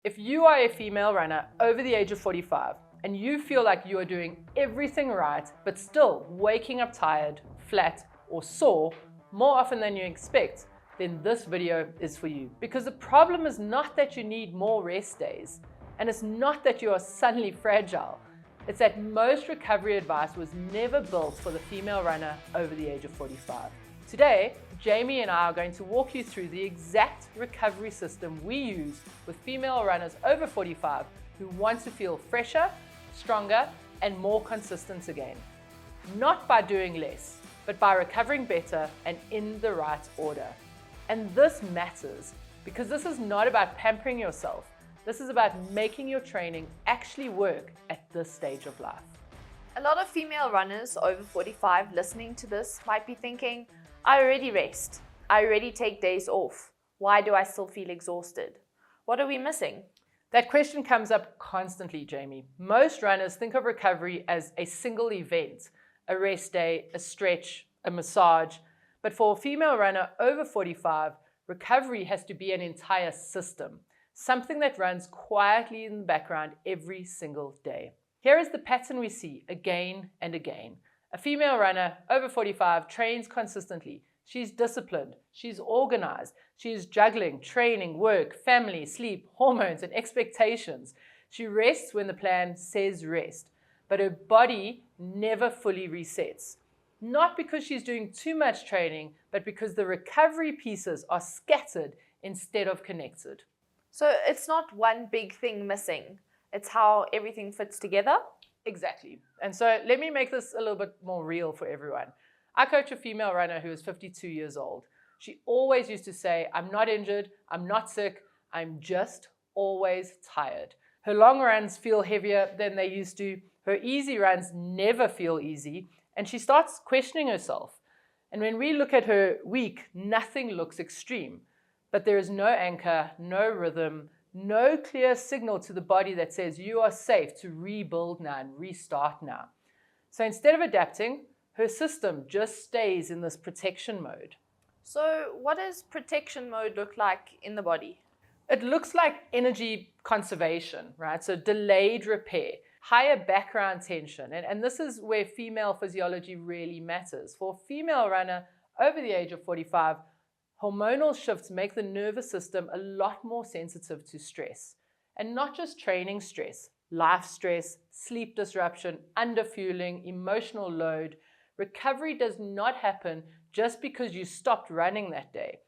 If you are a female runner over the age of 45 and you feel like you are doing everything right, but still waking up tired, flat, or sore more often than you expect, then this video is for you. Because the problem is not that you need more rest days, and it's not that you are suddenly fragile. It's that most recovery advice was never built for the female runner over the age of 45. Today, Jamie and I are going to walk you through the exact recovery system we use with female runners over 45 who want to feel fresher, stronger, and more consistent again. Not by doing less, but by recovering better and in the right order. And this matters because this is not about pampering yourself. This is about making your training actually work at this stage of life. A lot of female runners over 45 listening to this might be thinking, I already rest. I already take days off. Why do I still feel exhausted? What are we missing? That question comes up constantly, Jamie. Most runners think of recovery as a single event, a rest day, a stretch, a massage. But for a female runner over 45, recovery has to be an entire system, something that runs quietly in the background every single day. Here is the pattern we see again and again. A female runner over 45 trains consistently. She's disciplined, she's organized, she's juggling training, work, family, sleep, hormones, and expectations. She rests when the plan says rest, but her body never fully resets. Not because she's doing too much training, but because the recovery pieces are scattered instead of connected. So it's not one big thing missing. It's how everything fits together. Exactly. And so let me make this a little bit more real for everyone. I coach a female runner who is 52 years old. She always used to say, I'm not injured, I'm not sick, I'm just always tired. Her long runs feel heavier than they used to. Her easy runs never feel easy. And she starts questioning herself. And when we look at her week, nothing looks extreme. But there is no anchor, no rhythm, no clear signal to the body that says you are safe to rebuild now and restart now. So instead of adapting, her system just stays in this protection mode. So what does protection mode look like in the body? It looks like energy conservation, right? So delayed repair, higher background tension. And this is where female physiology really matters. For a female runner over the age of 45, hormonal shifts make the nervous system a lot more sensitive to stress. And not just training stress, life stress, sleep disruption, underfueling, emotional load. Recovery does not happen just because you stopped running that day.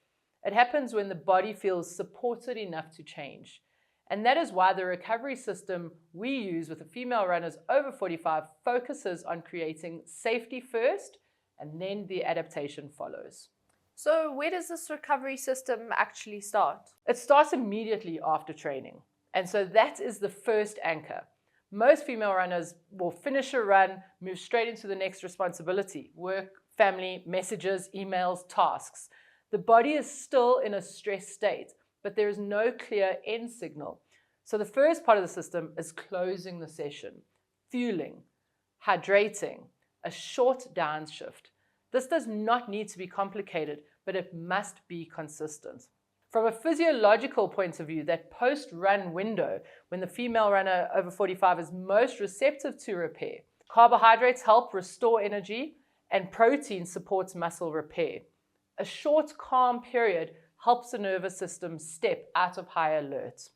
It happens when the body feels supported enough to change. And that is why the recovery system we use with the female runners over 45 focuses on creating safety first, and then the adaptation follows. So where does this recovery system actually start? It starts immediately after training. And so that is the first anchor. Most female runners will finish a run, move straight into the next responsibility: work, family, messages, emails, tasks. The body is still in a stress state, but there is no clear end signal. So the first part of the system is closing the session, fueling, hydrating, a short downshift. This does not need to be complicated, but it must be consistent. From a physiological point of view, that post-run window, when the female runner over 45 is most receptive to repair, carbohydrates help restore energy and protein supports muscle repair. A short, calm period helps the nervous system step out of high alert.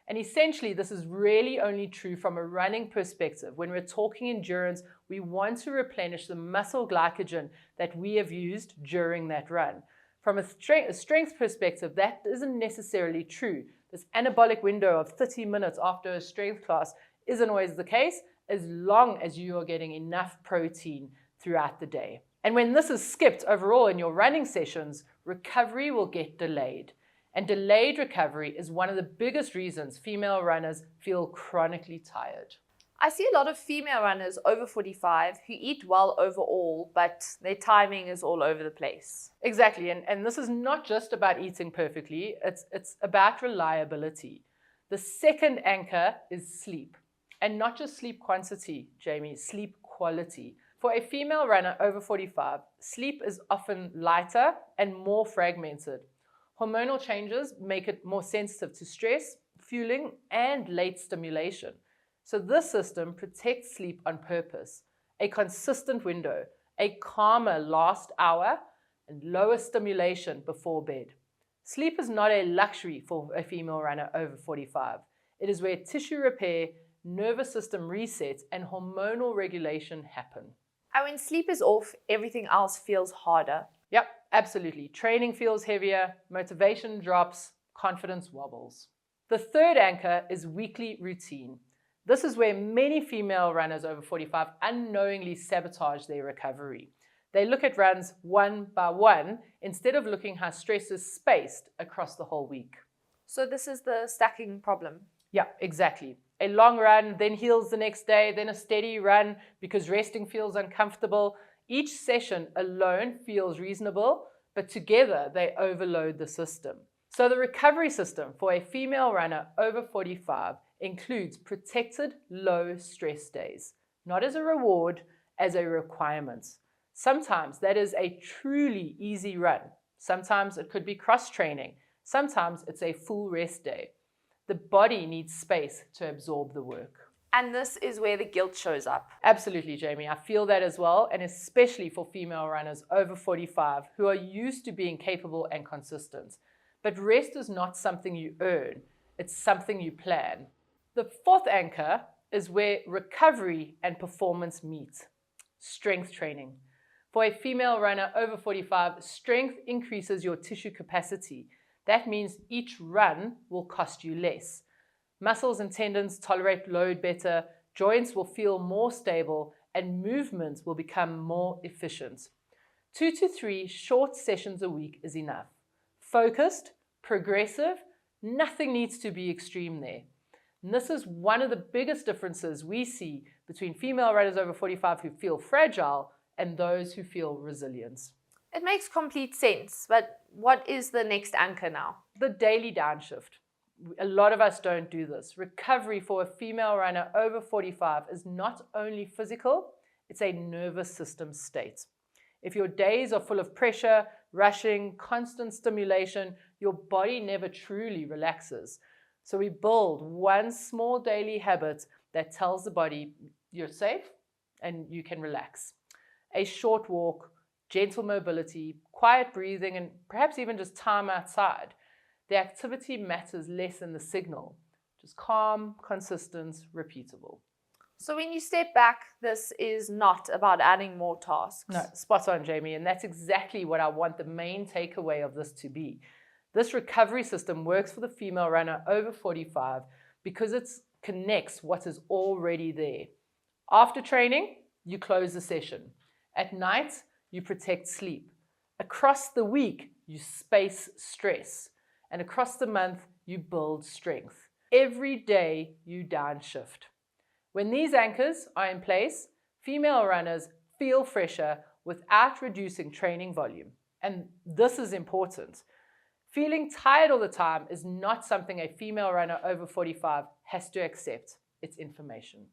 And essentially, this is really only true from a running perspective. When we're talking endurance, we want to replenish the muscle glycogen that we have used during that run. From a strength perspective, that isn't necessarily true. This anabolic window of 30 minutes after a strength class isn't always the case, as long as you are getting enough protein throughout the day. And when this is skipped overall in your running sessions, recovery will get delayed. And delayed recovery is one of the biggest reasons female runners feel chronically tired. I see a lot of female runners over 45 who eat well overall, but their timing is all over the place. Exactly, and this is not just about eating perfectly, it's about reliability. The second anchor is sleep. And not just sleep quantity, Jamie, sleep quality. For a female runner over 45, sleep is often lighter and more fragmented. Hormonal changes make it more sensitive to stress, fueling, and late stimulation. So this system protects sleep on purpose. A consistent window, a calmer last hour, and lower stimulation before bed. Sleep is not a luxury for a female runner over 45. It is where tissue repair, nervous system resets, and hormonal regulation happen. And when sleep is off, everything else feels harder. Yep, absolutely. Training feels heavier, motivation drops, confidence wobbles. The third anchor is weekly routine. This is where many female runners over 45 unknowingly sabotage their recovery. They look at runs one by one instead of looking how stress is spaced across the whole week. So this is the stacking problem. Yeah, exactly. A long run, then heals the next day, then a steady run because resting feels uncomfortable. Each session alone feels reasonable, but together they overload the system. So the recovery system for a female runner over 45 includes protected low stress days, not as a reward, as a requirement. Sometimes that is a truly easy run. Sometimes it could be cross-training. Sometimes it's a full rest day. The body needs space to absorb the work. And this is where the guilt shows up. Absolutely, Jamie. I feel that as well, and especially for female runners over 45 who are used to being capable and consistent. But rest is not something you earn. It's something you plan. The fourth anchor is where recovery and performance meet. Strength training. For a female runner over 45, strength increases your tissue capacity. That means each run will cost you less. Muscles and tendons tolerate load better, joints will feel more stable, and movements will become more efficient. 2 to 3 short sessions a week is enough. Focused, progressive, nothing needs to be extreme there. And this is one of the biggest differences we see between female runners over 45 who feel fragile and those who feel resilient. It makes complete sense, but what is the next anchor now? The daily downshift. A lot of us don't do this. Recovery for a female runner over 45 is not only physical, it's a nervous system state. If your days are full of pressure, rushing, constant stimulation, your body never truly relaxes. So we build one small daily habit that tells the body you're safe and you can relax. A short walk, gentle mobility, quiet breathing, and perhaps even just time outside. The activity matters less than the signal. Just calm, consistent, repeatable. So when you step back, this is not about adding more tasks. No, spot on, Jamie. And that's exactly what I want the main takeaway of this to be. This recovery system works for the female runner over 45 because it connects what is already there. After training, you close the session. At night, you protect sleep. Across the week, you space stress. And across the month, you build strength. Every day, you downshift. When these anchors are in place, female runners feel fresher without reducing training volume. And this is important. Feeling tired all the time is not something a female runner over 45 has to accept. It's information.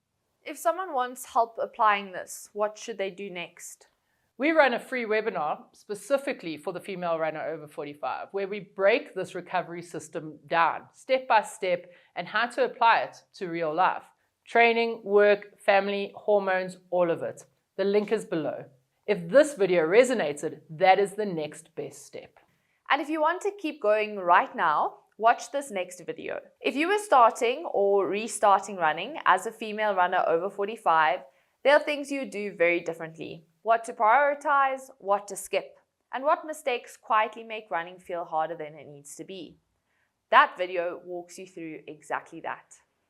If someone wants help applying this, what should they do next? We run a free webinar specifically for the female runner over 45, where we break this recovery system down, step by step, and how to apply it to real life. Training, work, family, hormones, all of it. The link is below. If this video resonated, that is the next best step. And if you want to keep going right now, watch this next video. If you were starting or restarting running as a female runner over 45, there are things you do very differently. What to prioritize, what to skip, and what mistakes quietly make running feel harder than it needs to be. That video walks you through exactly that.